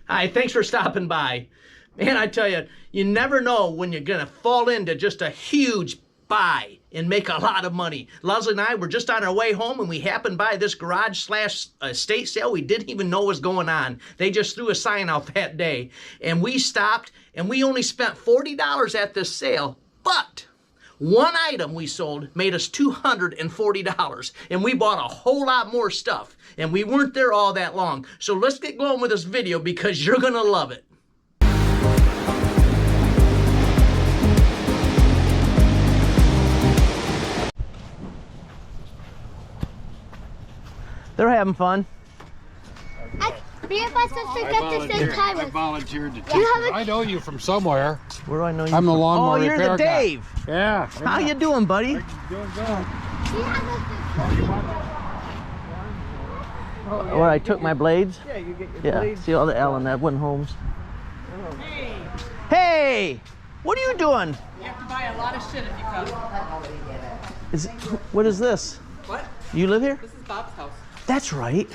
Hi, thanks for stopping by. Man, I tell you, you never know when you're gonna fall into just a huge buy and make a lot of money. Leslie and I were just on our way home and we happened by this garage slash estate sale we didn't even know was going on. They just threw a sign out that day. And we stopped and we only spent $40 at this sale, but one item we sold made us $240, and we bought a whole lot more stuff, and we weren't there all that long. So let's get going with this video because you're gonna love it. They're having fun. Me and my sister get the same time. I volunteered to teach you. I know you from somewhere. Where do I know you I'm from? the lawnmower repair guy. Oh, you're the Dave. Yeah. How you doing, buddy? Doing good. Where I took my blades? Yeah, you get your blades. See all the Allen Edwin homes. Hey! Hey! What are you doing? You have to buy a lot of shit if you come. What is this? What? You live here? This is Bob's house. That's right.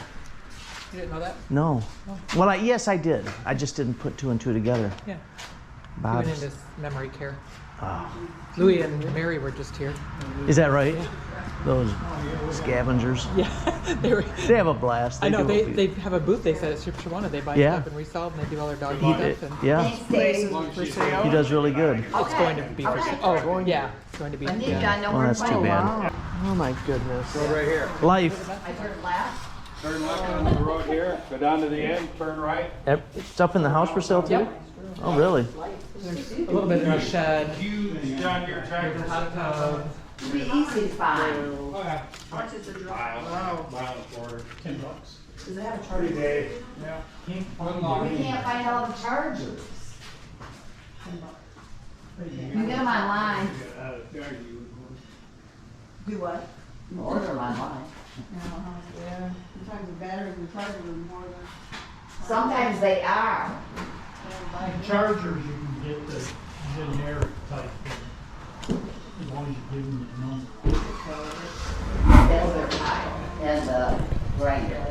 You didn't know that? No. Oh. Well, yes, I did. I just didn't put two and two together. Yeah. Bob's. He went into memory care. Oh. Louie and Mary were just here. Is that right? Yeah. Those scavengers. Yeah. They have a blast. I know. They have a booth. They said at Shipshawana. They buy stuff and resell, and they do all their dog stuff. And yeah. For sale. He does really good. It's going to be for sale. Oh, yeah. It's going to be. Yeah. Oh, that's too bad. Oh my goodness. Go right here. Life. I turned left. Turn left on the road here. Go down to the end. Turn right. It's up in the house for sale too? Yep. Oh, really? There's a little bit in the shed. Huge John Deere tractor. Hot tub. It'll be easy to find. Okay. How much is the drill? Mile and a quarter. $10. Does it have a charger? Day. Yeah. We can't find all the chargers. You get them online. Do what? You order them online. Yeah, sometimes the batteries and chargers are more than. Sometimes they are. Chargers, you can get the generic type thing, as long as you give them the number. That's their pile and the grinder.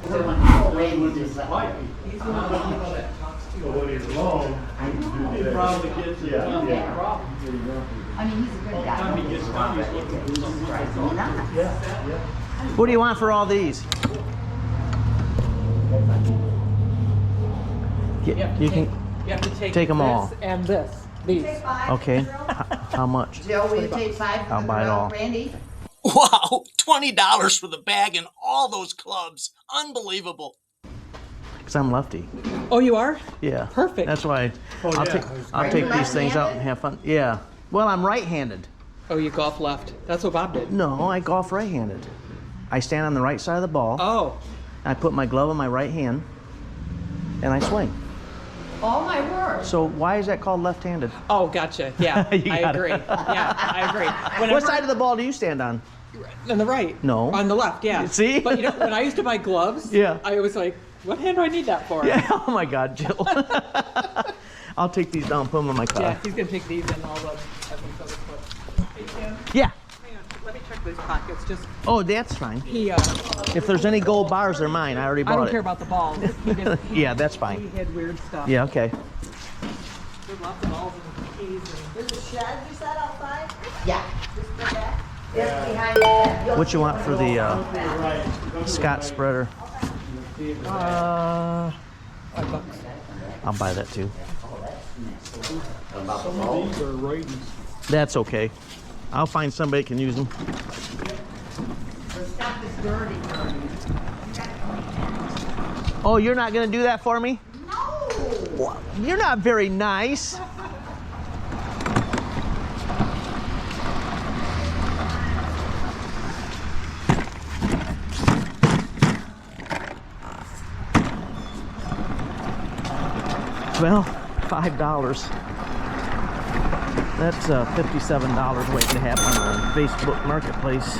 So when people Randy just like, He's one of the people that talks to So when you're low, you probably get to the problem. I mean, he's a good guy. Time he gets done, he's looking for something. Drives me nuts. Yeah. What do you want for all these? You have to take take them this all. and this. These. Okay. How much? Joe, will you take 5 I'll buy it all. Randy? Wow, $20 for the bag and all those clubs. Unbelievable. Because I'm lefty. Oh, you are? Yeah. Perfect. That's why I'll take these things out and have fun. Yeah. Well, I'm right-handed. Oh, you golf left. That's what Bob did. No, I golf right-handed. I stand on the right side of the ball. Oh. I put my glove on my right hand, and I swing. Oh, my word. So why is that called left-handed? Oh, gotcha. Yeah, You I got it. agree. Yeah, I agree. What side of the ball do you stand on? On the right. No. On the left, yeah. See? But you know, when I used to buy gloves, Yeah. I was like, what hand do I need that for? Yeah. Oh my God, Jill. I'll take these down, put them in my car. Yeah, he's going to take these and all the other stuff. Hey, Tim, Yeah. hang on. Let me check these pockets. Just, Oh, that's fine. he, If there's any gold bars, they're mine. I already bought I don't it. care about the balls. He just, Yeah, that's he fine. had weird stuff. Yeah, okay. There's lots of balls and keys and... There's a shed you said outside? Yeah. Just go back. Just behind that. What you want for the Scott spreader? $5. I'll buy that too. These are right. That's okay. I'll find somebody that can use them. The stuff is dirty. Oh, you're not going to do that for me? No. You're not very nice. Well, $5. That's $57 waiting to happen on Facebook Marketplace.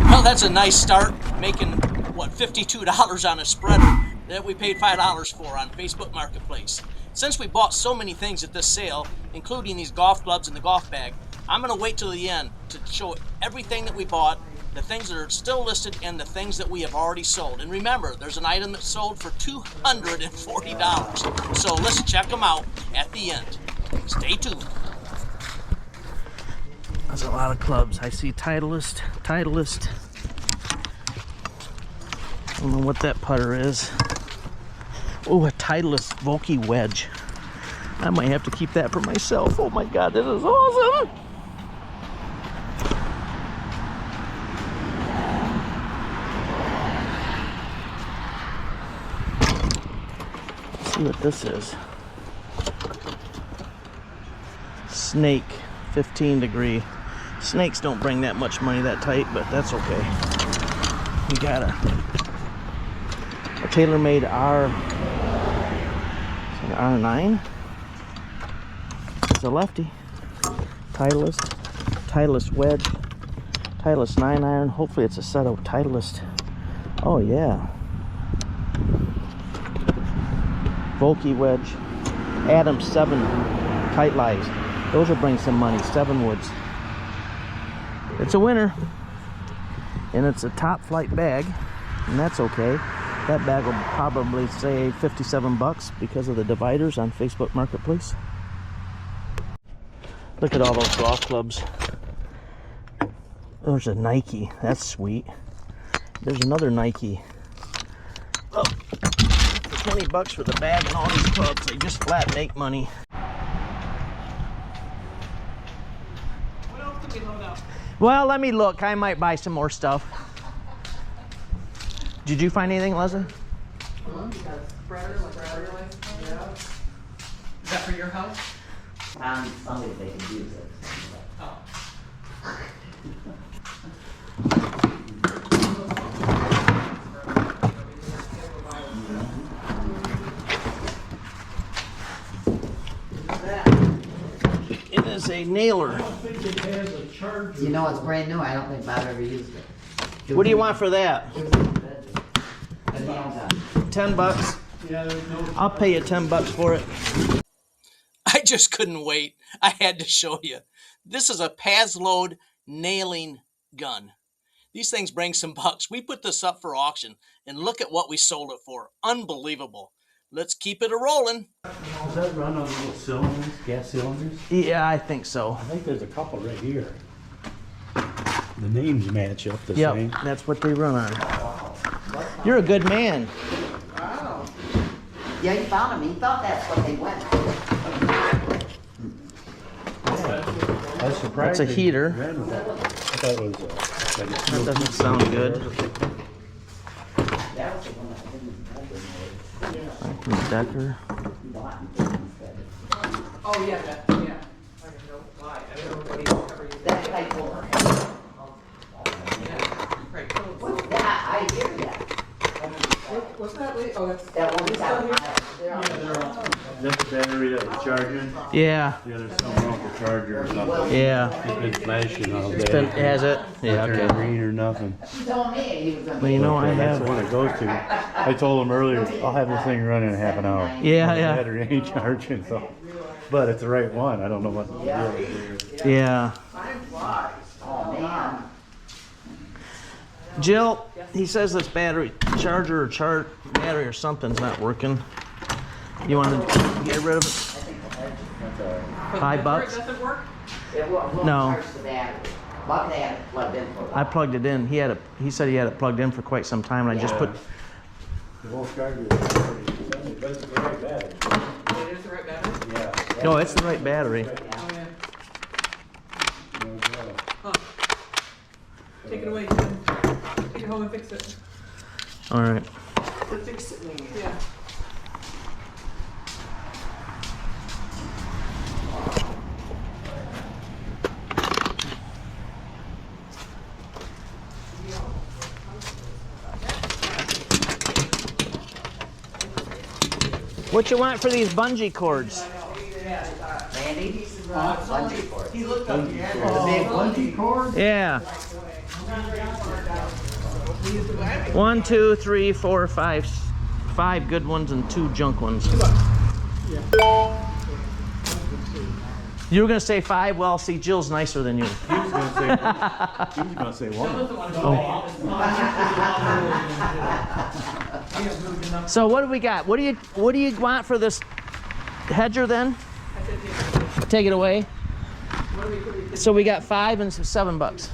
Well, that's a nice start, making, what, $52 on a spreader that we paid $5 for on Facebook Marketplace. Since we bought so many things at this sale, including these golf clubs and the golf bag, I'm going to wait till the end to show everything that we bought the things that are still listed, and the things that we have already sold. And remember, there's an item that sold for $240. So let's check them out at the end. Stay tuned. There's a lot of clubs. I see Titleist. I don't know what that putter is. Oh, a Titleist Vokey wedge. I might have to keep that for myself. Oh my God, this is awesome. Let's see what this is. Snake, 15 degree. Snakes don't bring that much money that tight, but that's okay. We got a tailor-made R9. It's a lefty. Titleist wedge, Titleist 9-iron. Hopefully it's a set of Titleist. Oh yeah. Vokey wedge. Adams 7 tight lives. Those will bring some money. 7 woods. It's a winner. And it's a top flight bag, and that's okay. That bag will probably say $57 because of the dividers on Facebook Marketplace. Look at all those golf clubs. There's a Nike. That's sweet. There's another Nike. Oh, for $20 for the bag and all these clubs, they just flat make money. What else can we load up? Well, let me look. I might buy some more stuff. Did you find anything, Leslie? Spreader, like spreader lights? Yeah. Is that for your house? Found somebody they can use it. Oh. It is a nailer. I don't think it has a charger. You know, it's brand new. I don't think Bob ever used it. What do you want for that? $10. Yeah, there's no. I'll pay you $10 for it. I just couldn't wait. I had to show you. This is a Pazload nailing gun. These things bring some bucks. We put this up for auction, and look at what we sold it for. Unbelievable. Let's keep it a-rolling. Does that run on little cylinders, gas cylinders? Yeah, I think so. I think there's a couple right here. The names match up the Yep, same. that's what they run on. You're a good man. Wow. Yeah, he found them. He thought that's what they went for. I was surprised. That's a heater. I thought it was That doesn't sound good. That was the one that didn't Decker. bought and did instead. Oh, yeah, that, yeah. I don't know why. I don't know what he's ever used. That's like for. Yeah, right. What's that? I hear that. What's that? Wait, oh, that's. That one this got down here? That's the battery that was charging. Yeah, The other something wrong with the charger or something. yeah. It's been flashing all day. Has it? Yeah, Not turning okay. green or nothing. He told me he was gonna. Well, you know, I That's the have. one it goes to. I told him earlier, I'll have this thing running in half an hour. Yeah, The yeah. battery ain't charging, so. But it's the right one. I don't know what the deal is. Yeah. Oh, man. Jill, he says this battery charger or battery or something's not working. You want to get rid of it? $5? It doesn't work? It won't No. charge the battery. Buck had it plugged in for a I while. plugged it in. He said he had it plugged in for quite some time, and I just put. It won't charge you. But it's the right battery. It is the right battery? Yeah. No, it's the right battery. Oh, yeah. Huh. Take it away, Jim. Take it home and fix it. All right. Yeah. What you want for these bungee cords? Randy? Bungee cord. He looked up the ad. The big one. Bungee cord? Yeah. 1, 2, 3, 4, 5. 5 good ones and 2 junk ones. You were gonna say 5? Well, see, Jill's nicer than you. He was gonna say 1. So what do we got? What do you want for this hedger then? Take it away. So we got 5 and $7.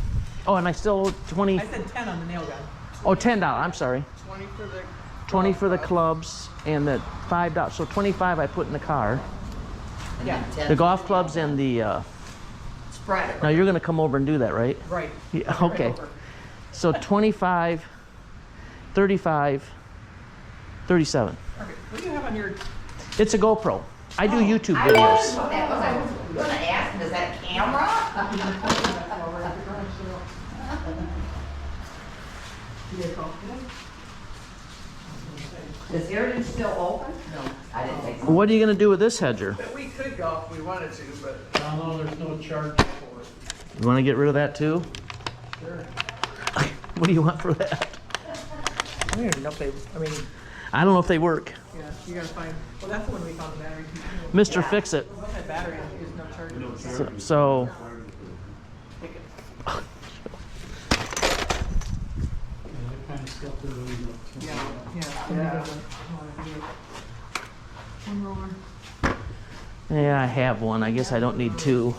Oh, and I still owe 20. I said 10 on the nail gun. Oh, $10. I'm sorry. 20 for the 20 for the clubs and the $5. So 25 I put in the car. Yeah. The golf clubs and the. Spreader. Now you're gonna come over and do that, right? Right. Yeah, okay. So 25, 35, 37. Perfect. What do you have on your? It's a GoPro. I do YouTube I was videos. gonna ask him, is that a camera? Is Arian still open? No. I didn't think so. What are you gonna do with this hedger? We could go if we wanted to, but I don't know, there's no charge for it. You wanna get rid of that too? sure. What do you want for that? I don't even know if they. I mean, I don't know if they work. yeah, you gotta find. Well, that's the one we found the battery. Mr. Fix It. What that battery is no charge. So Pick it. And that kind of stuff that really looks. Yeah. One roller. yeah, I have one. I guess I don't need 2.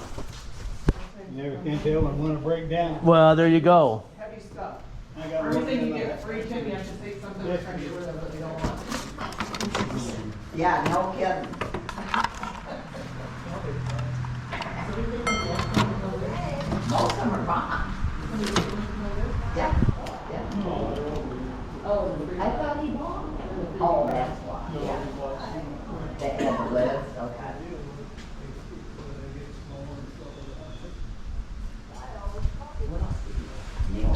You never can tell when one will break down. Well, there you go. Heavy stuff. I got one. Everything you get free, Tim, you have to take something to try to get rid of it. They don't want. Yeah, no kidding. Most of them are gone. Yeah, yeah. Oh, I thought he bought. Oh, that's why, yeah. They had the lids, okay. What else did you get? Neil.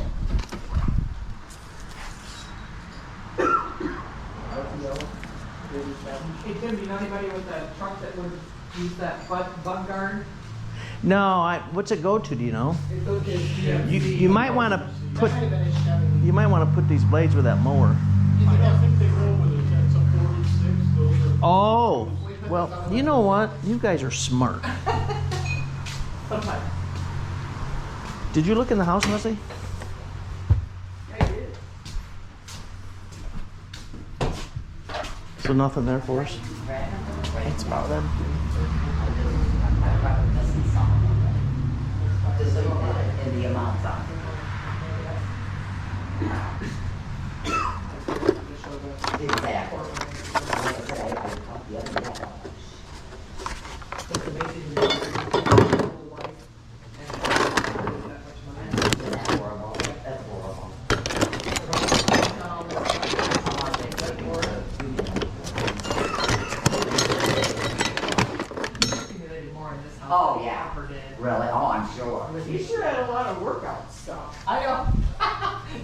Hey, Tim, do you know anybody with a truck that would use that bug guard? No, what's it go to? Do you know? It goes to You might want to put That might have been a Chevy. you might want to put these blades with that mower. I think they go with it, that's a 46, those are. Oh, well, you know what? You guys are smart. Sometimes. Did you look in the house, Leslie? Yeah, you did. So nothing there for us? It's about them. Just leave it in the amounts on it. Exactly. Like I said, I talked the other day. It's amazing. Isn't that horrible? That's horrible. Oh, yeah. Really? Oh, I'm sure. You sure had a lot of workout stuff. I know.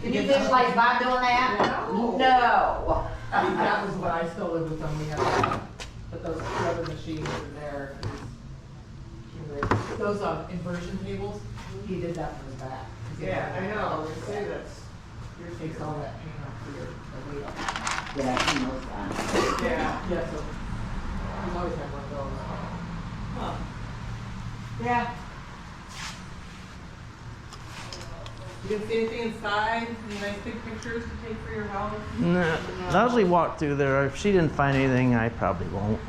Did you visualize Bob doing that? No. No. I think that was what I still live with them. We had, but those other machines are there. Those inversion tables, he did that for his back. Yeah, I know, they say that's. Your takes all that pain off for your weight up. Yeah, he knows that. Yeah. Yeah, so he's always had one of those. Huh. Yeah. You didn't see anything inside? Any nice big pictures to take for your house? No. Leslie walked through there. If she didn't find anything, I probably won't.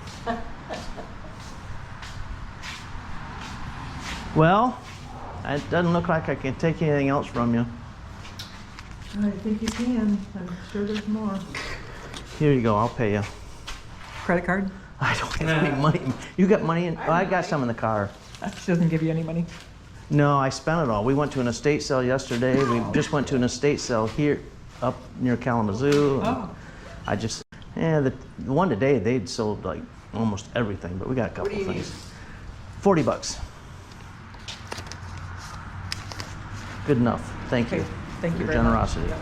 Well, it doesn't look like I can take anything else from you. I think you can. I'm sure there's more. Here you go. I'll pay you. Credit card? I don't have any money. You got money in? Oh, I got some in the car. She doesn't give you any money. No, I spent it all. We went to an estate sale yesterday. We just went to an estate sale here up near Kalamazoo. Oh. I just, the one today, they'd sold like almost everything, but we got a couple What do you things. $40. Good enough. Thank you. Okay, thank you for very much. generosity.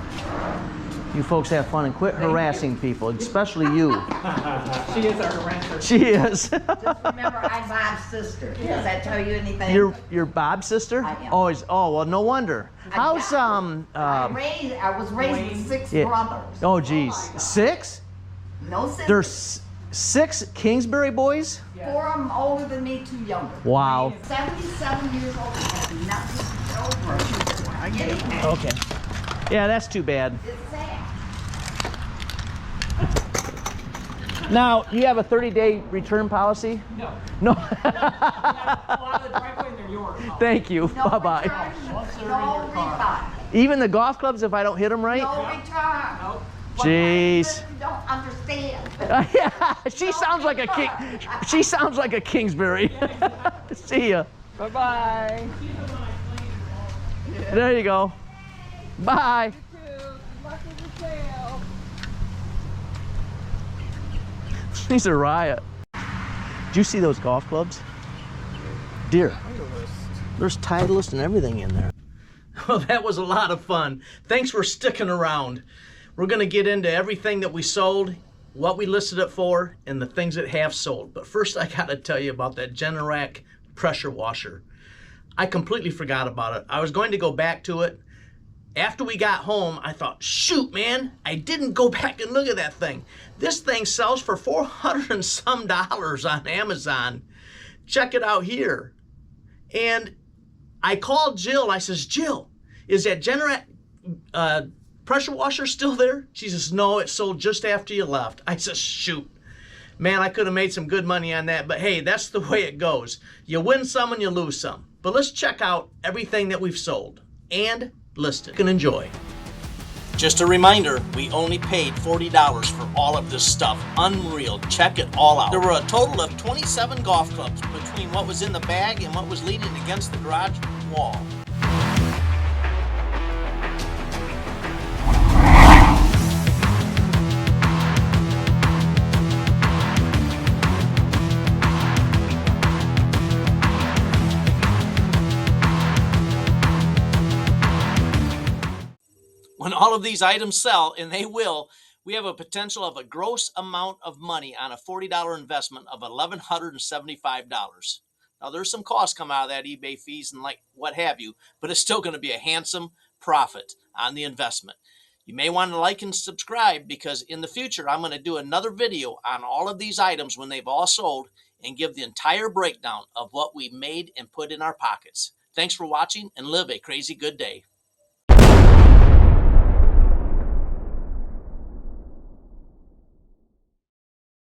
You folks have fun and quit harassing people, especially you. She is our harasser. She is. Just remember, I'm Bob's sister. Does that tell you anything? You're Bob's sister? I am. Oh, well, no wonder. How's I was raised with 6 yeah. brothers. Oh, geez, 6? No sisters. There's 6 Kingsbury boys? 4 of them older than me, 2 younger. Wow. 77 years old and have nothing over. I get it. Okay. Yeah, that's too bad. It's sad. Now, you have a 30-day return policy? No. No. A lot of the driveway, they're yours. Thank you. No Bye-bye. return, Once they're in no your car. refund. Even the golf clubs if I don't hit them right? No return. Nope. Jeez. You don't understand. Yeah, she sounds like a king. She sounds like a Kingsbury. See ya. Bye-bye. There you go. Bye. She's a riot. Did you see those golf clubs? Dear. There's Titleist and everything in there. Well, that was a lot of fun. Thanks for sticking around. We're going to get into everything that we sold, what we listed it for, and the things that have sold. But first, I got to tell you about that Generac pressure washer. I completely forgot about it. I was going to go back to it. After we got home, I thought, shoot, man, I didn't go back and look at that thing. This thing sells for $400 and some on Amazon. Check it out here. And I called Jill. I says, Jill, is that Generac pressure washer still there? She says, no, it sold just after you left. I says, shoot. Man, I could have made some good money on that, but hey, that's the way it goes. You win some and you lose some. But let's check out everything that we've sold and listed. You can enjoy. Just a reminder, we only paid $40 for all of this stuff. Unreal. Check it all out. There were a total of 27 golf clubs between what was in the bag and what was leaning against the garage wall. When all of these items sell, and they will, we have a potential of a gross amount of money on a $40 investment of $1,175. Now, there's some costs come out of that, eBay fees and like what have you, but it's still going to be a handsome profit on the investment. You may want to like and subscribe because in the future, I'm going to do another video on all of these items when they've all sold and give the entire breakdown of what we made and put in our pockets. Thanks for watching and live a crazy good day.